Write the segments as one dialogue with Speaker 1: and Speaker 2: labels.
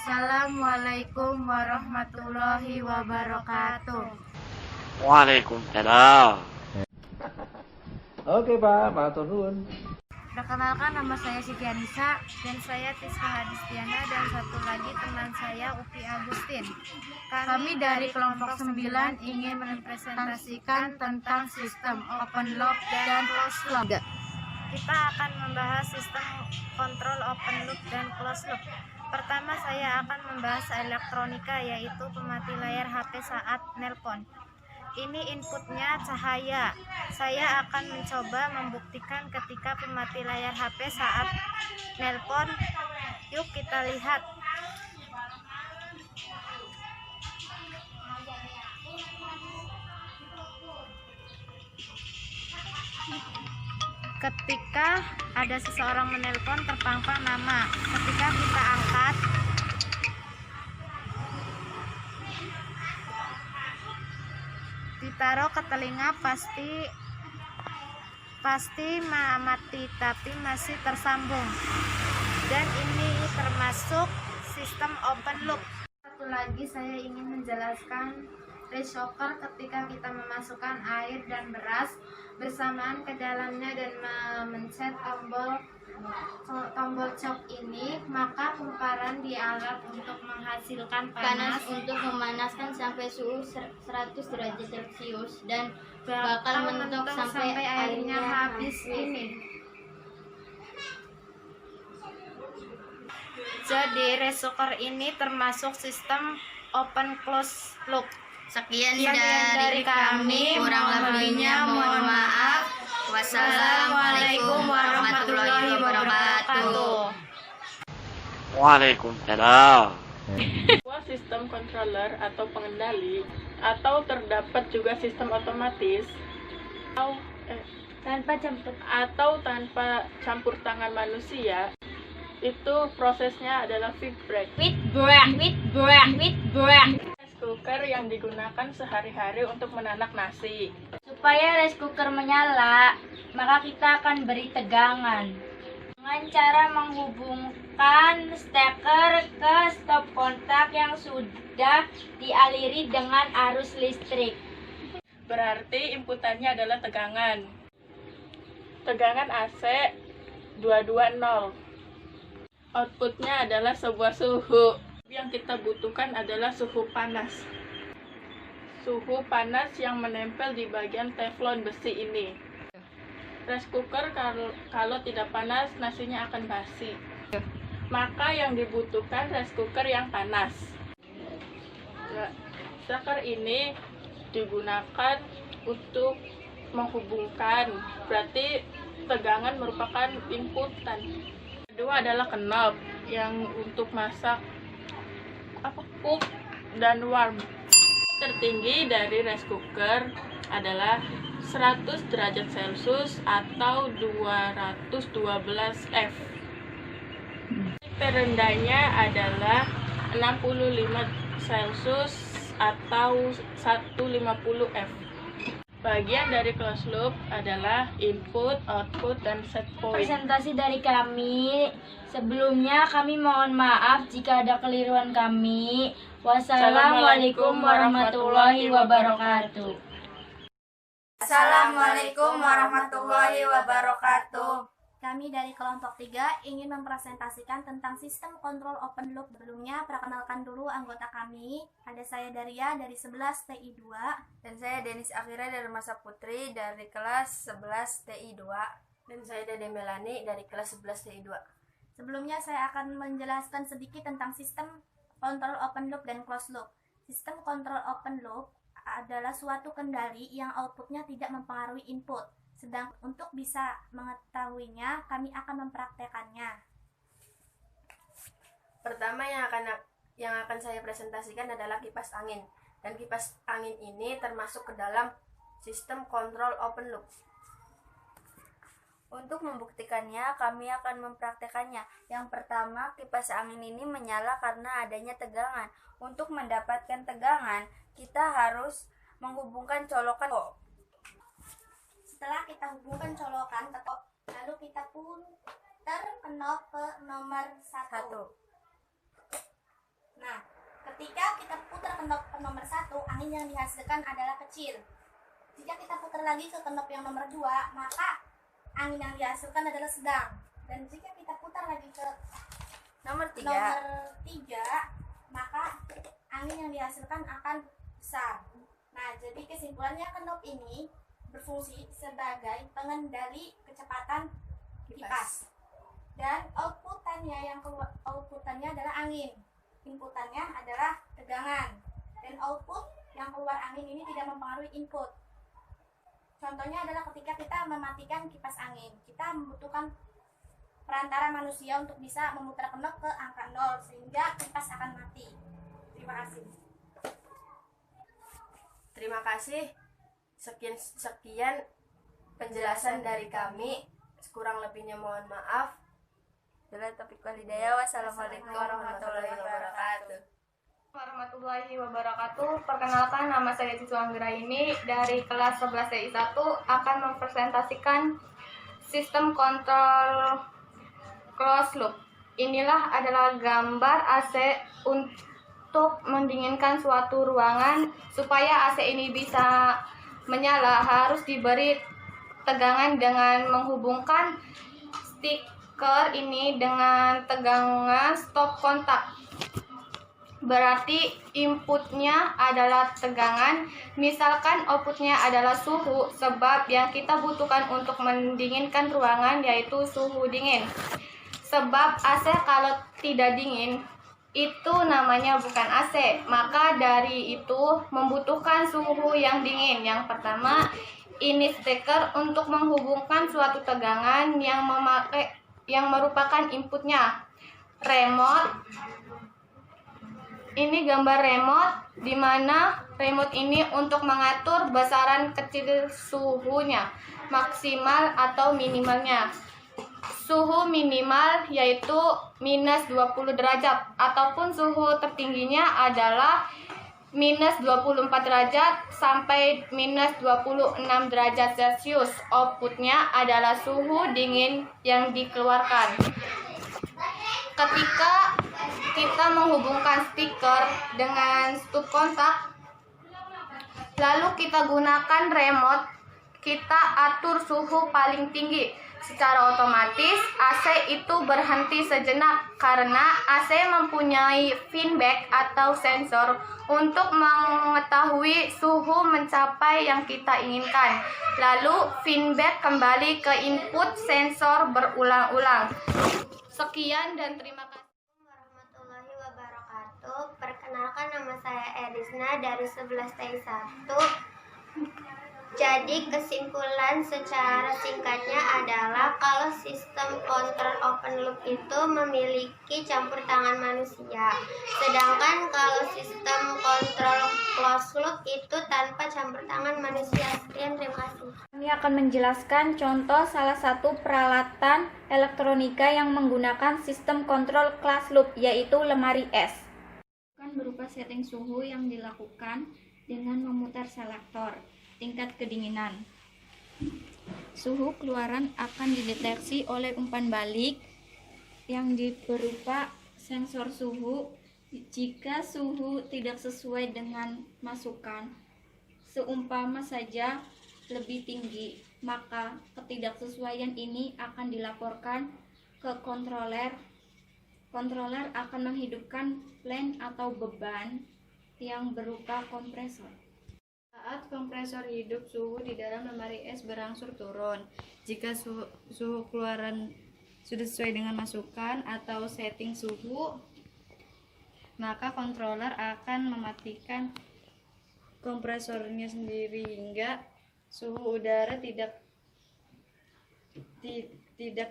Speaker 1: Assalamualaikum warahmatullahi wabarakatuh.
Speaker 2: Waalaikumsalam.
Speaker 3: Oke Pak, matur nuwun.
Speaker 1: Perkenalkan, nama saya Siti Anissa dan saya Tiska Hadistiana dan satu lagi teman saya Upi Agustin. Kami dari kelompok 9 ingin merepresentasikan tentang sistem open loop dan closed loop. Kita akan membahas sistem kontrol open loop dan closed loop. Pertama saya akan membahas elektronika, yaitu pemati layar HP saat nelpon. Ini inputnya cahaya. Saya akan mencoba membuktikan ketika pemati layar HP saat nelpon. Yuk kita lihat. Ketika ada seseorang menelpon, terpampang nama. Ketika kita angkat, ditaruh ke telinga, pasti mati, tapi masih tersambung. Dan ini termasuk sistem open loop. Satu lagi saya ingin menjelaskan rice cooker. Ketika kita memasukkan air dan beras bersamaan ke dalamnya dan memencet tombol chop ini, maka kumparan di alat untuk menghasilkan panas
Speaker 4: untuk memanaskan sampai suhu 100 derajat Celcius dan bakal mentok sampai airnya habis ini.
Speaker 1: Jadi rice cooker ini termasuk sistem open close loop.
Speaker 4: Sekian dari kami, kurang lebihnya mohon maaf. Wassalamualaikum warahmatullahi wabarakatuh.
Speaker 2: Waalaikumsalam.
Speaker 5: Sebuah sistem controller atau pengendali, atau terdapat juga sistem otomatis tanpa campur tangan manusia, itu prosesnya adalah feedback. Rice cooker yang digunakan sehari-hari untuk menanak nasi.
Speaker 4: Supaya rice cooker menyala, maka kita akan beri tegangan dengan cara menghubungkan steker ke stop kontak yang sudah dialiri dengan arus listrik.
Speaker 5: Berarti inputannya adalah tegangan. Tegangan AC 220. Outputnya adalah sebuah suhu. Yang kita butuhkan adalah suhu panas. Suhu panas yang menempel di bagian teflon besi ini. Rice cooker kalau tidak panas, nasinya akan basi. Maka yang dibutuhkan rice cooker yang panas. Steker ini digunakan untuk menghubungkan, berarti tegangan merupakan inputan. Kedua adalah knob yang untuk masak cook dan warm. Tertinggi dari rice cooker adalah 100 derajat Celcius atau 212 F. Terendahnya adalah 65 Celcius atau 150 F. Bagian dari closed loop adalah input, output, dan set point.
Speaker 4: Presentasi dari kami. Sebelumnya kami mohon maaf jika ada keliruan kami. Wassalamualaikum warahmatullahi wabarakatuh.
Speaker 1: Assalamualaikum warahmatullahi wabarakatuh.
Speaker 6: Kami dari kelompok 3 ingin mempresentasikan tentang sistem kontrol open loop. Sebelumnya, perkenalkan dulu anggota kami. Ada saya Daria dari 11 TI 2.
Speaker 1: Dan saya Denis Akhira dari Masa Putri dari kelas 11 TI 2. Dan saya Dede Melani dari kelas 11 TI 2.
Speaker 6: Sebelumnya saya akan menjelaskan sedikit tentang sistem kontrol open loop dan closed loop. Sistem kontrol open loop adalah suatu kendali yang outputnya tidak mempengaruhi input. Sedang untuk bisa mengetahuinya, kami akan mempraktekannya.
Speaker 1: Pertama yang akan saya presentasikan adalah kipas angin. Dan kipas angin ini termasuk ke dalam sistem kontrol open loop. Untuk membuktikannya, kami akan mempraktekannya. Yang pertama, kipas angin ini menyala karena adanya tegangan. Untuk mendapatkan tegangan, kita harus menghubungkan colokan.
Speaker 6: Setelah kita hubungkan colokan, lalu kita putar knob ke nomor 1. Nah, ketika kita putar knob ke nomor 1, angin yang dihasilkan adalah kecil. Jika kita putar lagi ke knob yang nomor 2, maka angin yang dihasilkan adalah sedang. Dan jika kita putar lagi ke
Speaker 4: Nomor
Speaker 6: nomor 3, maka angin yang dihasilkan akan besar. Nah, jadi kesimpulannya knob ini berfungsi sebagai pengendali kecepatan kipas. Dan outputannya adalah angin. Inputannya adalah tegangan. Dan output yang keluar angin ini tidak mempengaruhi input. Contohnya adalah ketika kita mematikan kipas angin, kita membutuhkan perantara manusia untuk bisa memutar knob ke angka 0 sehingga kipas akan mati. Terima kasih.
Speaker 2: Terima kasih. Sekian penjelasan dari kami. Kurang lebihnya mohon maaf.
Speaker 4: Bila topik walidaya, wassalamualaikum warahmatullahi wabarakatuh.
Speaker 1: Warahmatullahi wabarakatuh. Perkenalkan, nama saya Siswa Anggraini dari kelas 11 TI 1 akan mempresentasikan sistem kontrol closed loop. Inilah adalah gambar AC untuk mendinginkan suatu ruangan. Supaya AC ini bisa menyala, harus diberi tegangan dengan menghubungkan stiker ini dengan tegangan stop kontak. Berarti inputnya adalah tegangan, misalkan outputnya adalah suhu, sebab yang kita butuhkan untuk mendinginkan ruangan yaitu suhu dingin. Sebab AC kalau tidak dingin, itu namanya bukan AC. Maka dari itu membutuhkan suhu yang dingin. Yang pertama, ini stiker untuk menghubungkan suatu tegangan yang merupakan inputnya. Remote. Ini gambar remote, di mana remote ini untuk mengatur besaran kecil suhunya, maksimal atau minimalnya. Suhu minimal yaitu minus 20 derajat, ataupun suhu tertingginya adalah minus 24 derajat sampai minus 26 derajat Celcius. Outputnya adalah suhu dingin yang dikeluarkan. Ketika kita menghubungkan stiker dengan stop kontak, lalu kita gunakan remote, kita atur suhu paling tinggi. Secara otomatis AC itu berhenti sejenak karena AC mempunyai feedback atau sensor untuk mengetahui suhu mencapai yang kita inginkan. Lalu feedback kembali ke input sensor berulang-ulang. Sekian dan terima kasih.
Speaker 3: Warahmatullahi wabarakatuh. Perkenalkan, nama saya Erisna dari 11 TI 1. Jadi kesimpulan secara singkatnya adalah kalau sistem kontrol open loop itu memiliki campur tangan manusia. Sedangkan kalau sistem kontrol closed loop itu tanpa campur tangan manusia. Sekian, terima kasih.
Speaker 4: Kami akan menjelaskan contoh salah satu peralatan elektronika yang menggunakan sistem kontrol closed loop, yaitu lemari es. Berupa setting suhu yang dilakukan dengan memutar selektor tingkat kedinginan. Suhu keluaran akan dideteksi oleh umpan balik yang berupa sensor suhu. Jika suhu tidak sesuai dengan masukan, seumpama saja lebih tinggi, maka ketidaksesuaian ini akan dilaporkan ke controller. Controller akan menghidupkan plan atau beban yang berupa kompresor. Saat kompresor hidup, suhu di dalam lemari es berangsur turun. Jika suhu keluaran sudah sesuai dengan masukan atau setting suhu, maka controller akan mematikan kompresornya sendiri hingga suhu udara tidak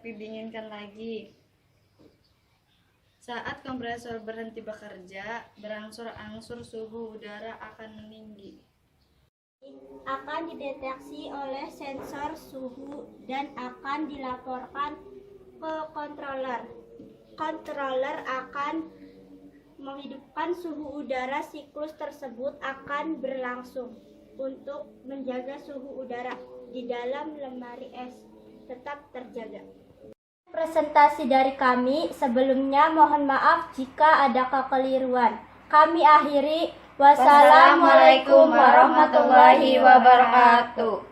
Speaker 4: didinginkan lagi. Saat kompresor berhenti bekerja, berangsur-angsur suhu udara akan meninggi.
Speaker 7: Akan dideteksi oleh sensor suhu dan akan dilaporkan ke controller. Controller akan menghidupkan suhu udara. Siklus tersebut akan berlangsung untuk menjaga suhu udara di dalam lemari es tetap terjaga. presentasi dari kami. Sebelumnya mohon maaf jika ada kekeliruan. Kami akhiri. Wassalamualaikum warahmatullahi wabarakatuh.